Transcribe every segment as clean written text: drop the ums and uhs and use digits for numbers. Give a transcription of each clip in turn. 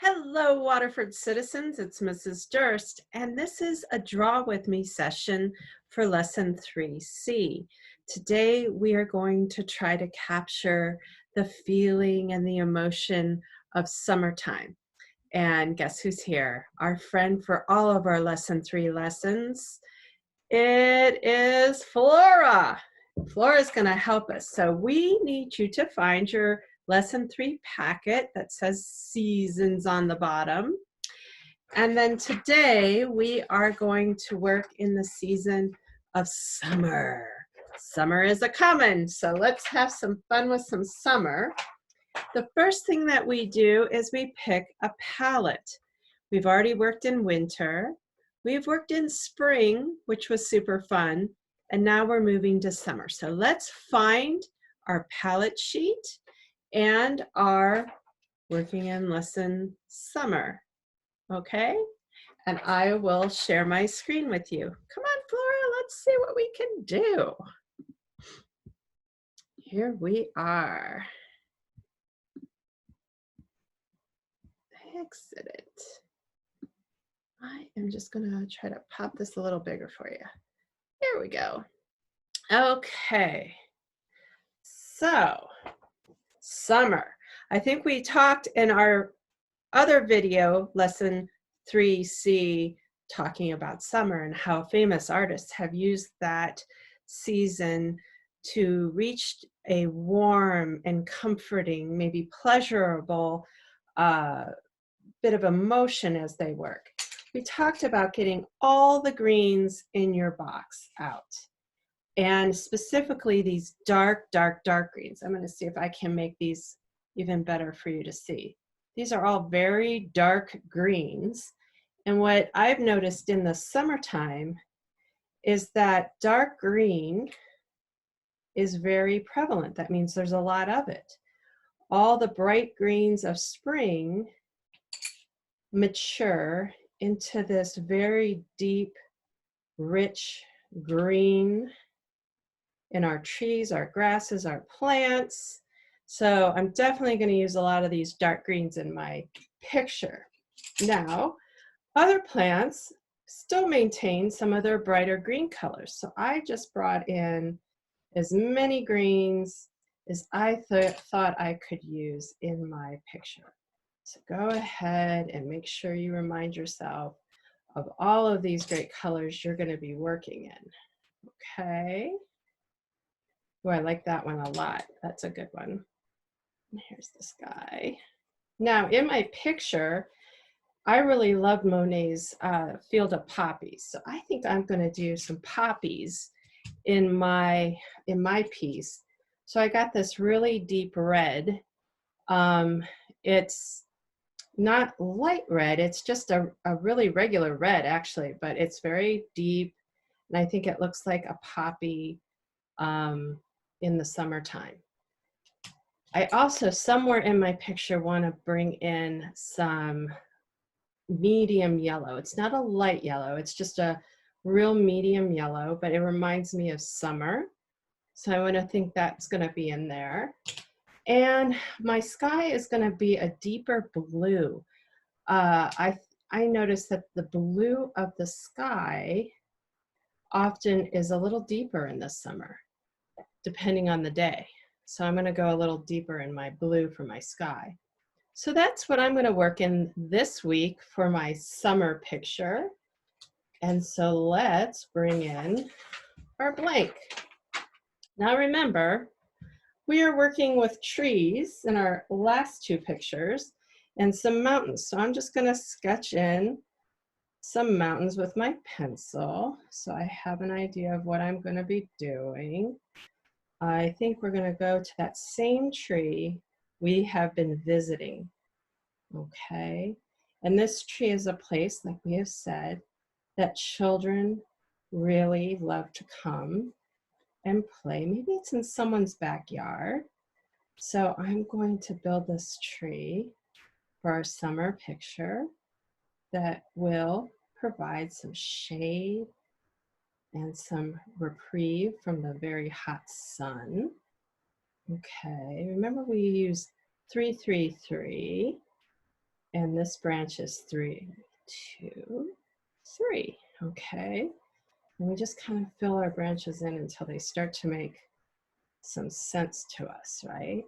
Hello, Waterford citizens. It's Mrs. Durst, and this is a Draw With Me session for Lesson 3C. Today, we are going to try to capture the feeling and the emotion of summertime. And guess who's here? Our friend for all of our Lesson 3 lessons. It is Flora. Flora's going to help us. So we need you to find your Lesson 3 packet that says Seasons on the bottom. And then today we are going to work in the season of summer. Summer is a-comin', so let's have some fun with some summer. The first thing that we do is we pick a palette. We've already worked in winter. We've worked in spring, which was super fun. And now we're moving to summer. So let's find our palette sheet and our working in lesson summer. Okay? And I will share my screen with you. Come on, Flora, let's see what we can do. Here we are. Exit it. I am just gonna try to pop this a little bigger for you. There we go. Okay. So, summer. I think we talked in our other video, lesson 3C, talking about summer and how famous artists have used that season to reach a warm and comforting, maybe pleasurable bit of emotion as they work. We talked about getting all the greens in your box out, and specifically these dark greens. I'm going to see if I can make these even better for you to see. These are all very dark greens, and what I've noticed in the summertime is that dark green is very prevalent. That means there's a lot of it. All the bright greens of spring mature into this very deep, rich green in our trees, our grasses, our plants. So I'm definitely going to use a lot of these dark greens in my picture. Now, other plants still maintain some of their brighter green colors. So I just brought in as many greens as I thought I could use in my picture. So go ahead and make sure you remind yourself of all of these great colors you're going to be working in. Okay. Oh, I like that one a lot. That's a good one. Here's the sky. Now, in my picture, I really loved Monet's Field of Poppies. So I think I'm going to do some poppies in my piece. So I got this really deep red. It's not light red, it's just a really regular red actually, but it's very deep, and I think it looks like a poppy in the summertime. I also, somewhere in my picture, want to bring in some medium yellow. It's not a light yellow, it's just a real medium yellow, but it reminds me of summer. So I want to think that's going to be in there. And my sky is going to be a deeper blue. I noticed that the blue of the sky often is a little deeper in the summer, depending on the day. So I'm going to go a little deeper in my blue for my sky. So that's what I'm going to work in this week for my summer picture. And so let's bring in our blank. Now remember, we are working with trees in our last two pictures and some mountains. So I'm just going to sketch in some mountains with my pencil, so I have an idea of what I'm going to be doing. I think we're going to go to that same tree we have been visiting. Okay, and this tree is a place, like we have said, that children really love to come and play. Maybe it's in someone's backyard. So I'm going to build this tree for our summer picture that will provide some shade and some reprieve from the very hot sun. Okay, remember we use 333. And this branch is 3, 2, 3. Okay. And we just kind of fill our branches in until they start to make some sense to us, right?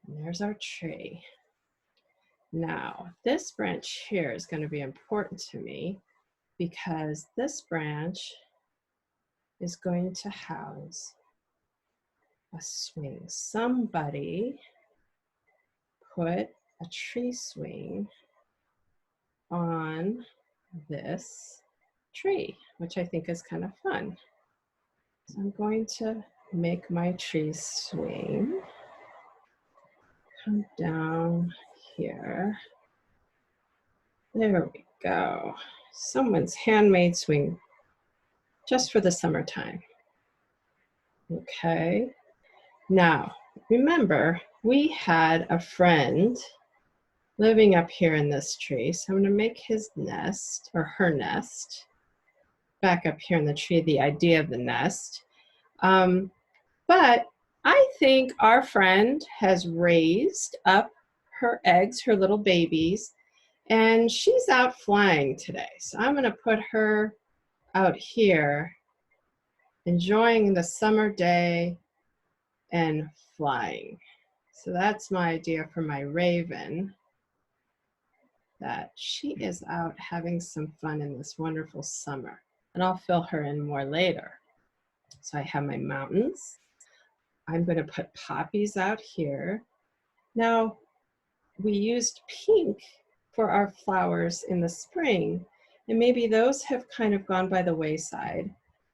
And there's our tree. Now, this branch here is going to be important to me because this branch is going to house a swing. Somebody put a tree swing on this tree, which I think is kind of fun. So I'm going to make my tree swing. Come down here. There we go. Someone's handmade swing just for the summertime. Okay. Now, remember, we had a friend living up here in this tree. So I'm going to make his nest, or her nest, back up here in the tree, the idea of the nest. But I think our friend has raised up her eggs, her little babies, and she's out flying today. So I'm going to put her out here enjoying the summer day and flying. So that's my idea for my raven, that she is out having some fun in this wonderful summer. And I'll fill her in more later. So I have my mountains. I'm going to put poppies out here. Now, we used pink for our flowers in the spring, and maybe those have kind of gone by the wayside.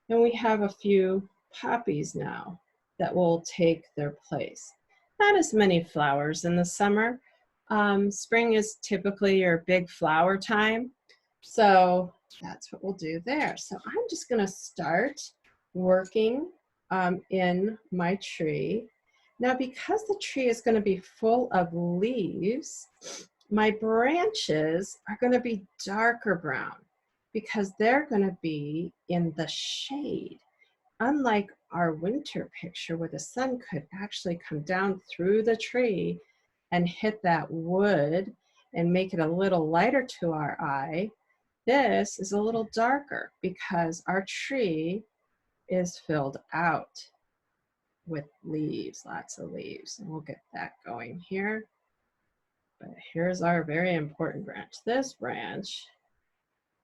And we have a few poppies now that will take their place. Not as many flowers in the summer. Spring is typically your big flower time. So that's what we'll do there. So I'm just going to start working in my tree. Now, because the tree is going to be full of leaves, my branches are going to be darker brown because they're going to be in the shade. Unlike our winter picture where the sun could actually come down through the tree and hit that wood and make it a little lighter to our eye, this is a little darker because our tree is filled out with leaves, lots of leaves. And we'll get that going here. But here's our very important branch. This branch,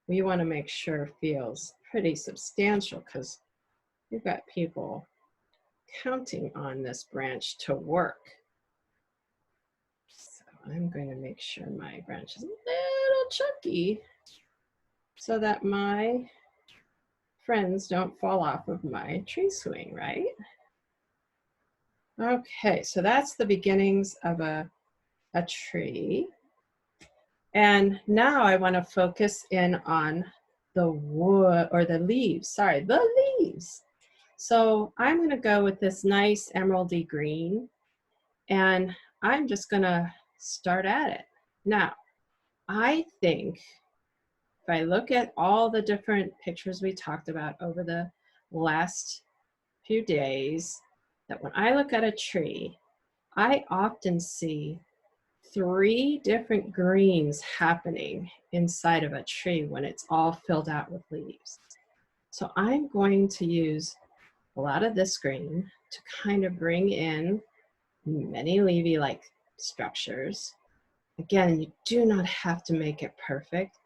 we want to make sure feels pretty substantial because we've got people counting on this branch to work. So I'm going to make sure my branch is a little chunky so that my friends don't fall off of my tree swing, right? Okay, so that's the beginnings of a tree. And now I want to focus in on the wood, or the leaves, sorry, the leaves. So I'm going to go with this nice emeraldy green, and I'm just going to start at it. Now, I think if I look at all the different pictures we talked about over the last few days, that when I look at a tree, I often see 3 different greens happening inside of a tree when it's all filled out with leaves. So I'm going to use a lot of this green to kind of bring in many leafy-like structures. Again, you do not have to make it perfect.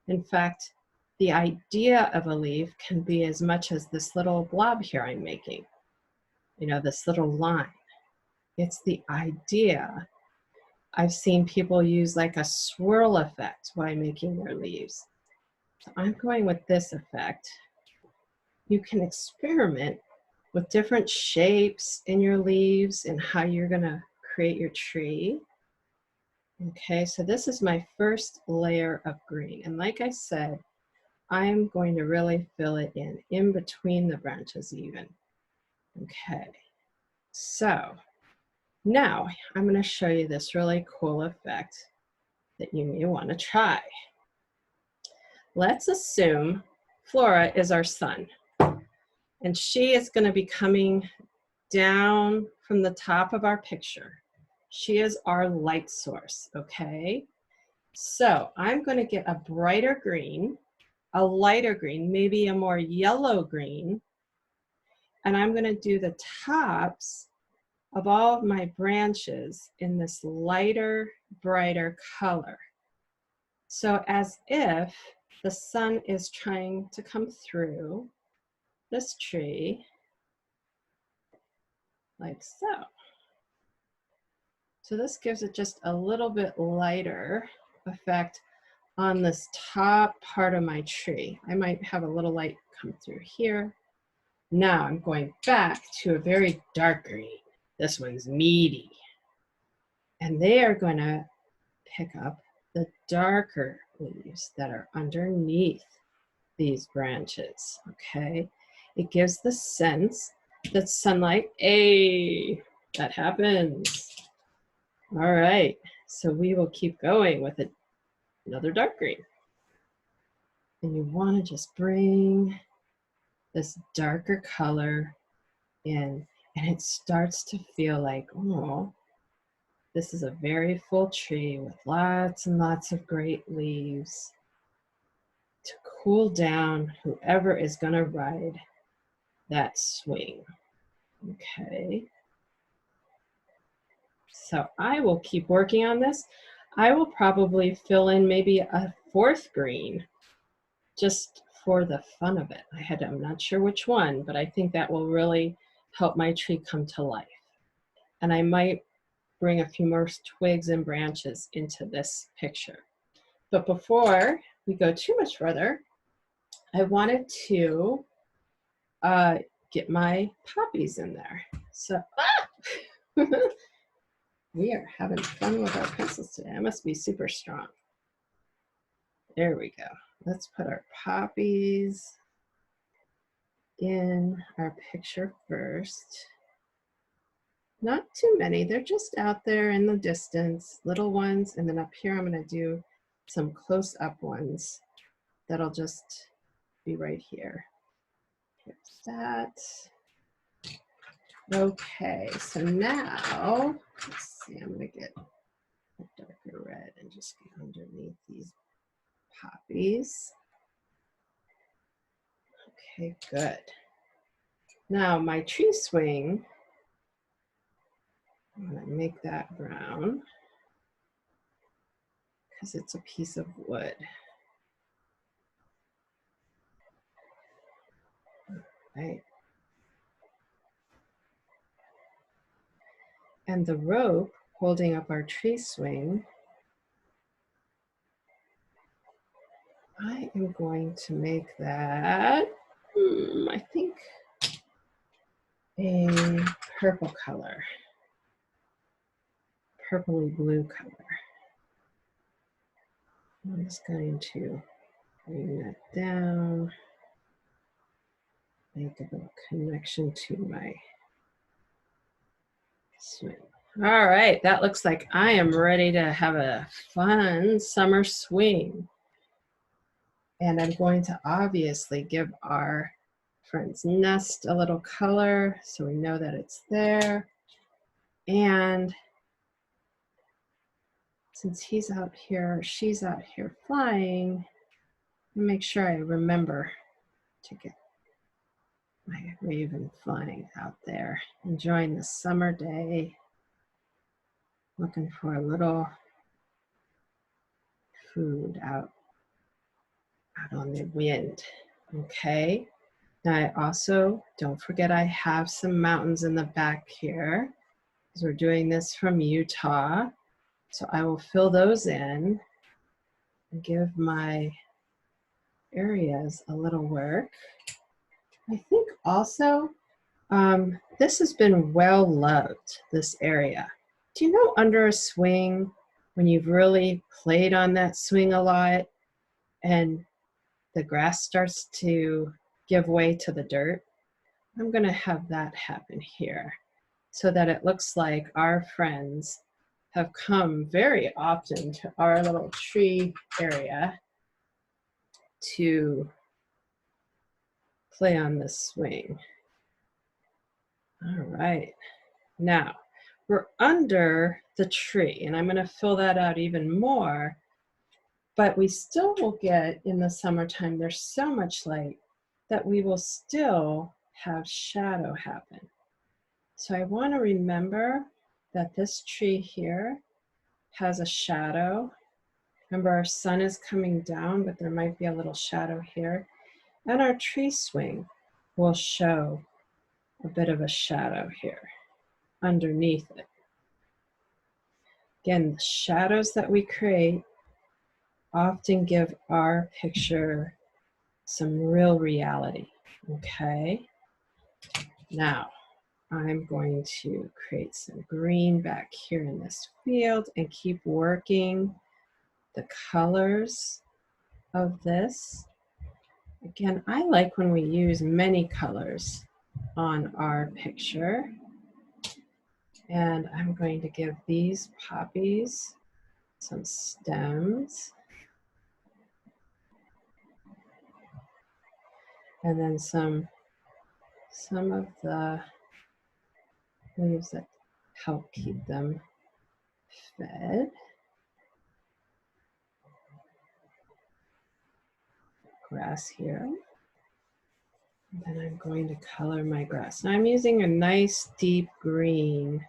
In fact, the idea of a leaf can be as much as this little blob here I'm making, you know, this little line. It's the idea. I've seen people use like a swirl effect while making their leaves. So I'm going with this effect. You can experiment with different shapes in your leaves and how you're going to create your tree. Okay, so this is my first layer of green. And like I said, I'm going to really fill it in between the branches even. Okay, so now I'm going to show you this really cool effect that you may want to try. Let's assume Flora is our sun, and she is going to be coming down from the top of our picture. She is our light source, okay? So I'm going to get a brighter green, a lighter green, maybe a more yellow green, and I'm going to do the tops of all of my branches in this lighter, brighter color. So as if the sun is trying to come through this tree, like so. So this gives it just a little bit lighter effect on this top part of my tree. I might have a little light come through here. Now I'm going back to a very dark green. This one's meaty. And they are going to pick up the darker leaves that are underneath these branches, okay? It gives the sense that sunlight, that happens. All right, so we will keep going with another dark green. And you want to just bring this darker color in, and it starts to feel like, oh, this is a very full tree with lots and lots of great leaves to cool down whoever is going to ride that swing. Okay. So I will keep working on this. I will probably fill in maybe a fourth green just for the fun of it. I'm not sure which one, but I think that will really help my tree come to life. And I might bring a few more twigs and branches into this picture. But before we go too much further, I wanted to get my poppies in there. So, we are having fun with our pencils today. I must be super strong. There we go. Let's put our poppies in our picture first. Not too many, they're just out there in the distance, little ones. And then up here, I'm gonna do some close-up ones that'll just be right here. Here's that. Okay, so now, let's see, I'm gonna get a darker red and just get underneath these poppies. Okay, good. Now my tree swing, I'm gonna make that brown because it's a piece of wood. Right. And the rope holding up our tree swing, I am going to make that, I think, a purple color, purpley blue color. I'm just going to bring that down, make a little connection to my swing. All right, that looks like I am ready to have a fun summer swing. And I'm going to obviously give our friend's nest a little color so we know that it's there. And since he's out here, she's out here flying, make sure I remember to get my raven flying out there, enjoying the summer day, looking for a little food out on the wind. Okay. Now I also, don't forget, I have some mountains in the back here because we're doing this from Utah. So I will fill those in and give my areas a little work. I think also, this has been well loved, this area. Do you know under a swing, when you've really played on that swing a lot and the grass starts to give way to the dirt? I'm gonna have that happen here so that it looks like our friends have come very often to our little tree area to play on this swing. All right, now we're under the tree and I'm gonna fill that out even more But we still will get, in the summertime, there's so much light that we will still have shadow happen. So I want to remember that this tree here has a shadow. Remember, our sun is coming down, but there might be a little shadow here. And our tree swing will show a bit of a shadow here underneath it. Again, the shadows that we create often give our picture some real reality. Okay, now I'm going to create some green back here in this field and keep working the colors of this. Again, I like when we use many colors on our picture. And I'm going to give these poppies some stems. And then some of the leaves that help keep them fed. Grass here. And then I'm going to color my grass. Now I'm using a nice deep green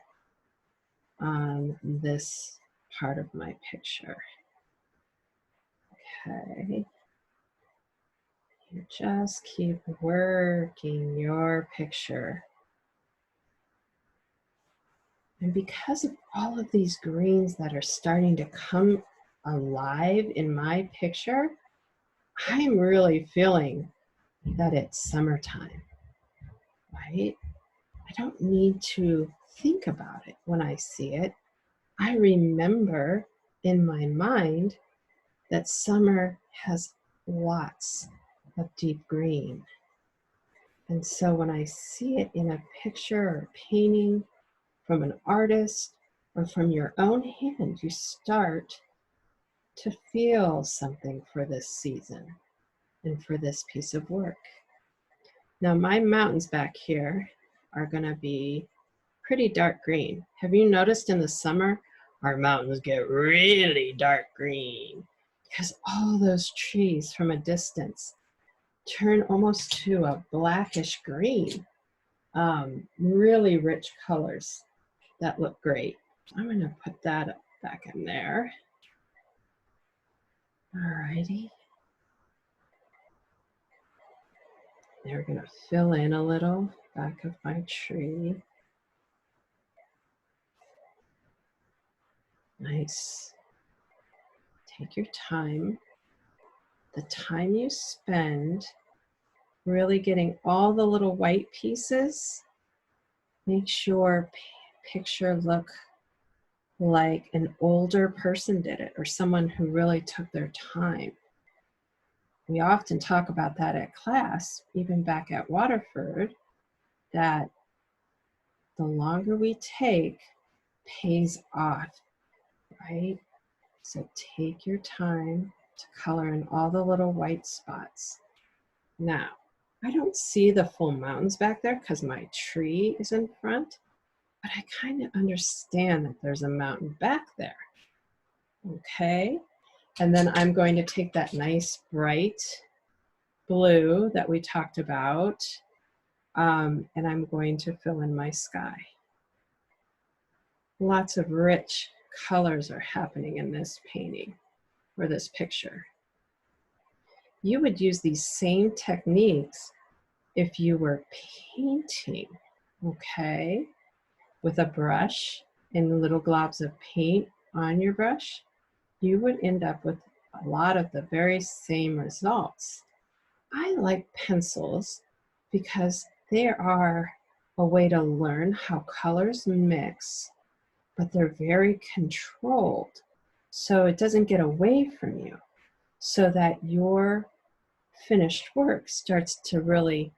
on this part of my picture. Okay. You just keep working your picture. And because of all of these greens that are starting to come alive in my picture, I'm really feeling that it's summertime, right? I don't need to think about it when I see it. I remember in my mind that summer has lots of deep green. And so when I see it in a picture or painting from an artist or from your own hand, you start to feel something for this season and for this piece of work. Now my mountains back here are gonna be pretty dark green. Have you noticed in the summer, our mountains get really dark green because all those trees from a distance turn almost to a blackish green. Really rich colors that look great. I'm gonna put that back in there. Alrighty. They're gonna fill in a little back of my tree. Nice. Take your time. The time you spend really getting all the little white pieces makes your picture look like an older person did it, or someone who really took their time. We often talk about that at class, even back at Waterford, that the longer we take pays off, right? So take your time to color in all the little white spots. Now, I don't see the full mountains back there because my tree is in front, but I kind of understand that there's a mountain back there. Okay, and then I'm going to take that nice bright blue that we talked about, and I'm going to fill in my sky. Lots of rich colors are happening in this painting or this picture. You would use these same techniques if you were painting, okay, with a brush and little globs of paint on your brush. You would end up with a lot of the very same results. I like pencils because they are a way to learn how colors mix, but they're very controlled. So it doesn't get away from you, so that your finished work starts to really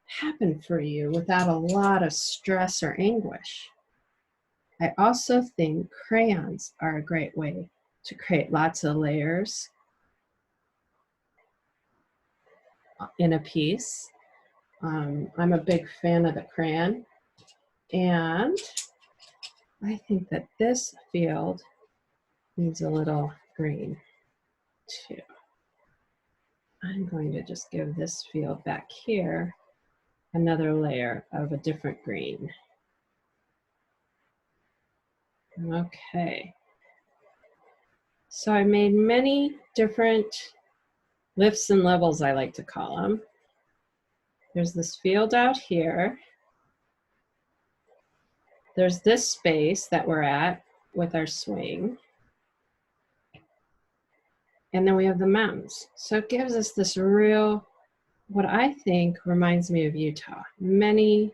happen for you without a lot of stress or anguish. I also think crayons are a great way to create lots of layers in a piece. I'm a big fan of the crayon, and I think that this field needs a little green 2. I'm going to just give this field back here another layer of a different green. Okay. So I made many different lifts and levels, I like to call them. There's this field out here. There's this space that we're at with our swing. And then we have the mountains. So it gives us this real, what I think reminds me of Utah. Many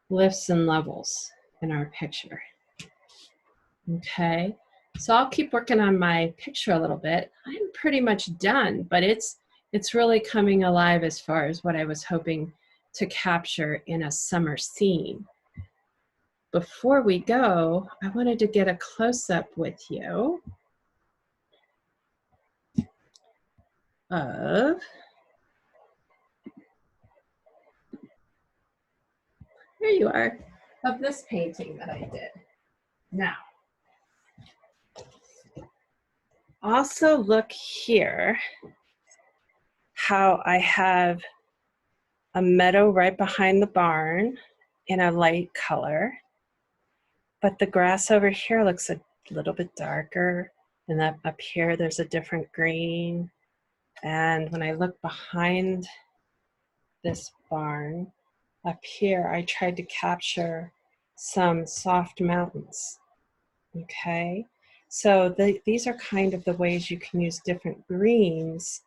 lifts and levels in our picture. Okay, so I'll keep working on my picture a little bit. I'm pretty much done, but it's really coming alive as far as what I was hoping to capture in a summer scene. Before we go, I wanted to get a close-up with you of, there you are, of this painting that I did. Now, also look here how I have a meadow right behind the barn in a light color, but the grass over here looks a little bit darker, and that up here there's a different green. And when I look behind this barn, up here I tried to capture some soft mountains. Okay, so these are kind of the ways you can use different greens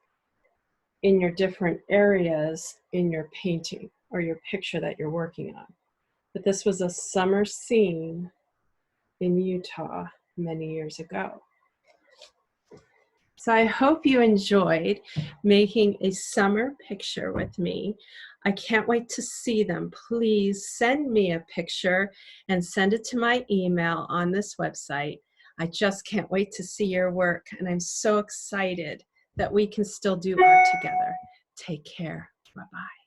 in your different areas in your painting or your picture that you're working on. But this was a summer scene in Utah many years ago. So I hope you enjoyed making a summer picture with me. I can't wait to see them. Please send me a picture and send it to my email on this website. I just can't wait to see your work, and I'm so excited that we can still do art together. Take care. Bye-bye.